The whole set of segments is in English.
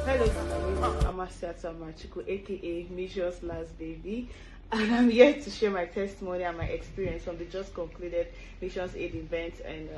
Hello, my name is Amasiatu Amarachi, aka Mission's last baby, and I'm here to share my testimony and my experience from the just concluded Missions Aid event in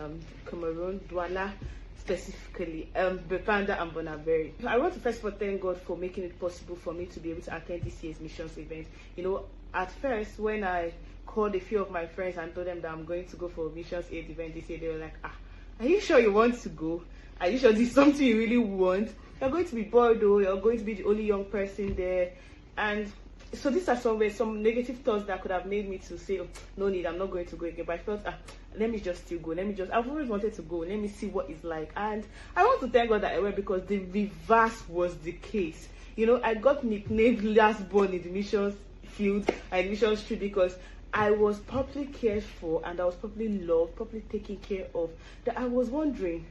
Cameroun, Douala, specifically, Bepanda and Bonaberi. I want to first of all thank God for making it possible for me to be able to attend this year's Missions event. You know, at first, when I called a few of my friends and told them that I'm going to go for a Missions Aid event this year, they were like, are you sure you want to go? Are you sure this is something you really want? You're going to be bored though, you're going to be the only young person there. And so these are some negative thoughts that could have made me to say, oh, no need, I'm not going to go again. But I felt, let me just still go. I've always wanted to go. Let me see what it's like. And I want to thank God that I went, because the reverse was the case. You know, I got nicknamed last born in the missions field and missions street because I was properly cared for and I was properly loved, properly taken care of. That I was wondering,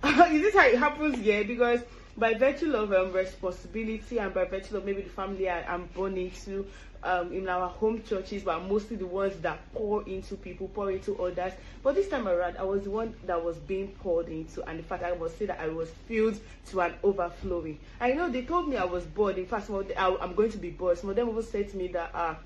is this how it happens here? Because by virtue of responsibility and by virtue of maybe the family I'm born into, in our home churches, but mostly the ones that pour into people, pour into others. But this time around, I was the one that was being poured into, and in fact, I must say that I was filled to an overflowing. I know they told me I was bored. In fact, I'm going to be bored. Some of them even said to me that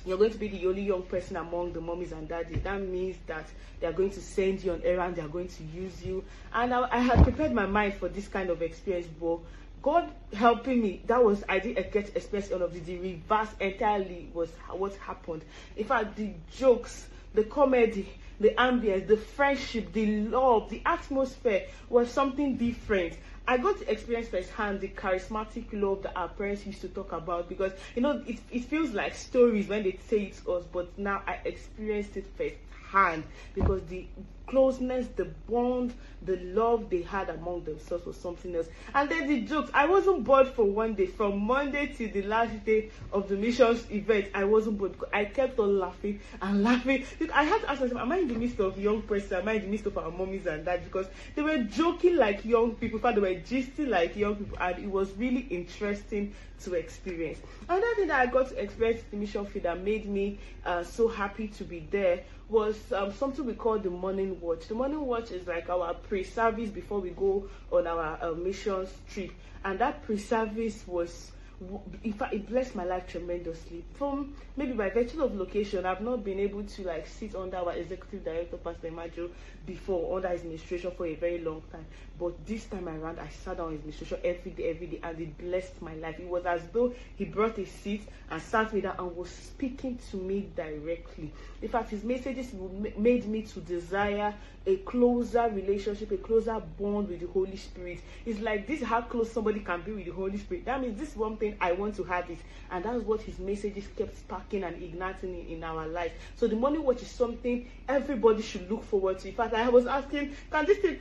you're going to be the only young person among the mommies and daddies. That means that they are going to send you on errands, they are going to use you. And I had prepared my mind for this kind of experience, but God helping me, I didn't get experience all of it. The reverse entirely was what happened. In fact, the jokes, the comedy, the ambience, the friendship, the love, the atmosphere was something different. I got to experience firsthand the charismatic love that our parents used to talk about, because you know it feels like stories when they say it to us, but now I experienced it firsthand, because the closeness, the bond, the love they had among themselves was something else. And then the jokes, I wasn't bored for one day. From Monday till the last day of the missions event, I wasn't bored. I kept on laughing and laughing. I had to ask myself, am I in the midst of young person? Am I in the midst of our mommies and dads? Because they were joking like young people, in fact they were gisting like young people, and it was really interesting to experience. Another thing that I got to experience in the mission field that made me so happy to be there was something we call the morning watch. The morning watch is like our pre-service before we go on our missions trip, and that pre-service was, in fact, it blessed my life tremendously. From maybe by virtue of location, I've not been able to like sit under our executive director, Pastor Amarachi, before under his administration for a very long time. But this time around, I sat down in his administration every day, and it blessed my life. It was as though he brought a seat and sat me down and was speaking to me directly. In fact, his messages made me to desire a closer relationship, a closer bond with the Holy Spirit. It's like, this is how close somebody can be with the Holy Spirit. That means this is one thing I want to have it. And that's what his messages kept sparking and igniting in our lives. So the morning watch is something everybody should look forward to. In fact, I was asking, can this thing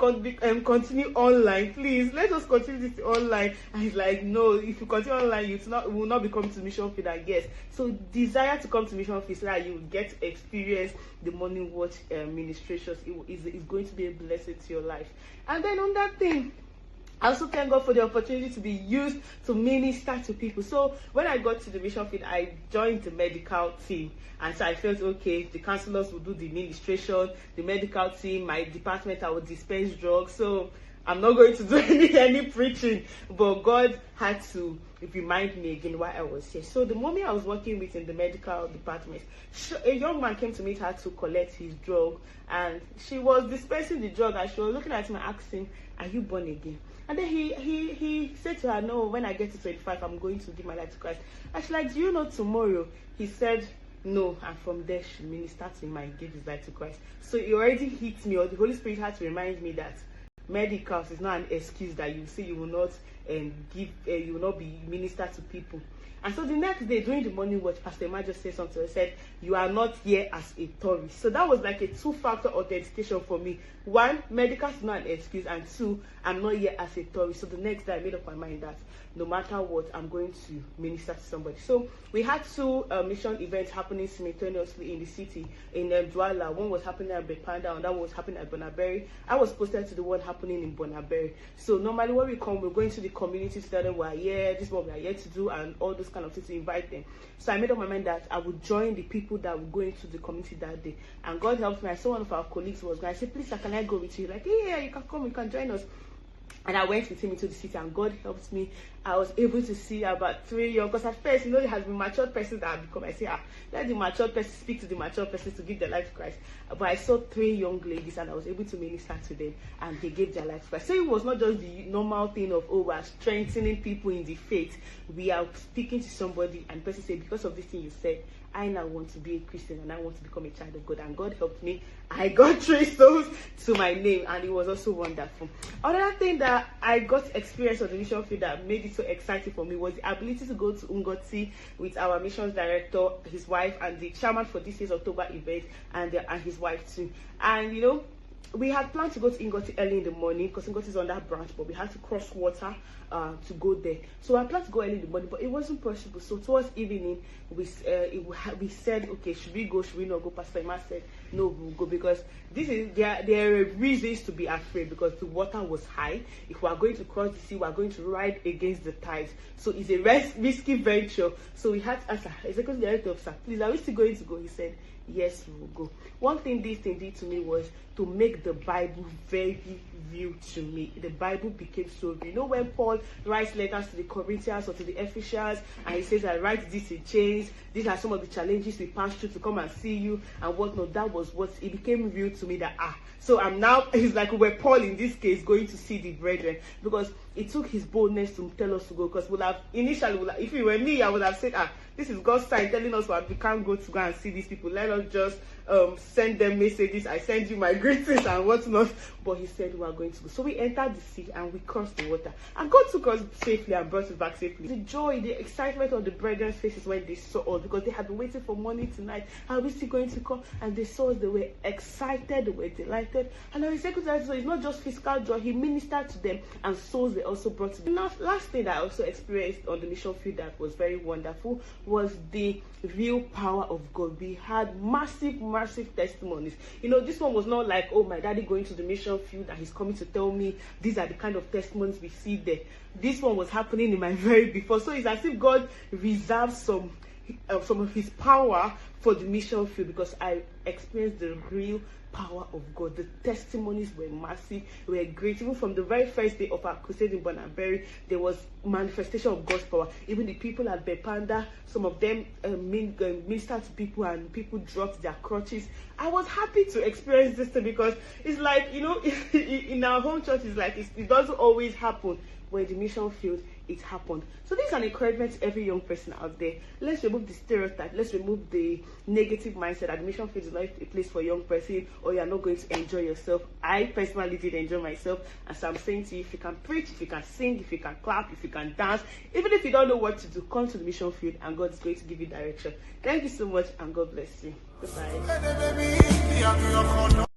continue online? Please, let us continue this online. And he's like, no, if you continue online, you will not be coming to mission field, I guess. So desire to come to mission field so that you will get to experience the morning watch ministrations. It's going to be a blessing to your life. And then on that thing, I also thank God for the opportunity to be used to minister to people. So when I got to the mission field, I joined the medical team. And so I felt, okay, the counselors will do the administration, the medical team, my department, I will dispense drugs. So I'm not going to do any preaching, but God had to remind me again why I was here. So the moment I was working with in the medical department, a young man came to meet her to collect his drug, and she was dispensing the drug, and she was looking at him and asking, are you born again? And then he said to her, no, when I get to 25, I'm going to give my life to Christ. And she's like, do you know tomorrow? He said, no. And from there, she ministered to him and gave his life to Christ. So it already hit me, or the Holy Spirit had to remind me that medicals is not an excuse that you say you will not you will not be ministered to people. And so the next day during the morning watch, Pastor Emma just said something. He said, you are not here as a tourist. So that was like a two-factor authentication for me. One, medical is not an excuse, and two, I'm not here as a tourist. So the next day I made up my mind that no matter what, I'm going to minister to somebody. So we had two mission events happening simultaneously in the city in Douala. One was happening at Bepanda, and that one was happening at Bonaberi. I was posted to the one happening in Bonaberi. So normally when we come, we're going to the community to tell them we're here, this is what we are here to do, and all those kind of things, to invite them. So I made up my mind that I would join the people that would go into the community that day. And God helped me. I saw one of our colleagues was going. I said, please, can I go with you? Like, yeah, you can come, you can join us. And I went with him into the city, and God helped me. I was able to see about 3 young, because at first, it has been matured persons that have become. I say, let the matured person speak to the matured person to give their life to Christ. But I saw 3 young ladies, and I was able to minister to them, and they gave their life to Christ. So it was not just the normal thing of, oh, we're strengthening people in the faith. We are speaking to somebody, and the person said, because of this thing you said, I now want to be a Christian and I want to become a child of God, and God helped me. I got 3 stones to my name, and it was also wonderful. Another thing that I got experience on the mission field that made it so exciting for me was the ability to go to Ngoti with our missions director, his wife, and the chairman for this year's October event, and his wife too. And we had planned to go to Ngoti early in the morning because Ngoti is on that branch, but we had to cross water to go there. So I planned to go early in the morning, but it wasn't possible. So towards evening, we said, okay, should we go? Should we not go? Pastor Emma said, no, we'll go, because there are reasons to be afraid, because the water was high. If we are going to cross the sea, we are going to ride against the tides. So it's a risky venture. So we had to ask our executive director, sir, please, are we still going to go? He said, yes, we will go. One thing this thing did to me was to make the Bible very real to me. The Bible became so real. When Paul writes letters to the Corinthians or to the Ephesians, and he says, I write this in chains, these are some of the challenges we passed through to come and see you and whatnot. That was what it became real to me, that so I'm now, it's like we're Paul in this case going to see the brethren, because it took his boldness to tell us to go. Because if it were me, I would have said, this is God's sign telling us we can't go and see these people. Let us just send them messages. I send you my greetings and whatnot. But he said we are going to go. So we entered the sea and we crossed the water. And God took us safely and brought us back safely. The joy, the excitement on the brethren's faces when they saw us, because they had been waiting for morning tonight. Are we still going to come? And they saw us. They were excited. They were delighted. And our secretary, so it's not just physical joy. He ministered to them, and souls they also brought to them. Last thing that I also experienced on the mission field that was very wonderful was the real power of God. We had massive testimonies. This one was not like, oh, my daddy going to the mission field and he's coming to tell me these are the kind of testimonies we see there. This one was happening in my very before. So it's as if God reserved some of his power for the mission field, because I experienced the real power of God. The testimonies were massive, were great. Even from the very first day of our crusade in Bonaberi, there was manifestation of God's power. Even the people at Bepanda, some of them ministered to people, and people dropped their crutches. I was happy to experience this thing, because it's like, in our home church, it's like it doesn't always happen. But in the mission field, it happened. So this is an encouragement to every young person out there. Let's remove the stereotype. Let's remove the negative mindset that the mission field is not a place for young person, or you are not going to enjoy yourself. I personally did enjoy myself. And so I'm saying to you, if you can preach, if you can sing, if you can clap, if you can dance, even if you don't know what to do, come to the mission field and God is going to give you direction. Thank you so much, and God bless you. Goodbye.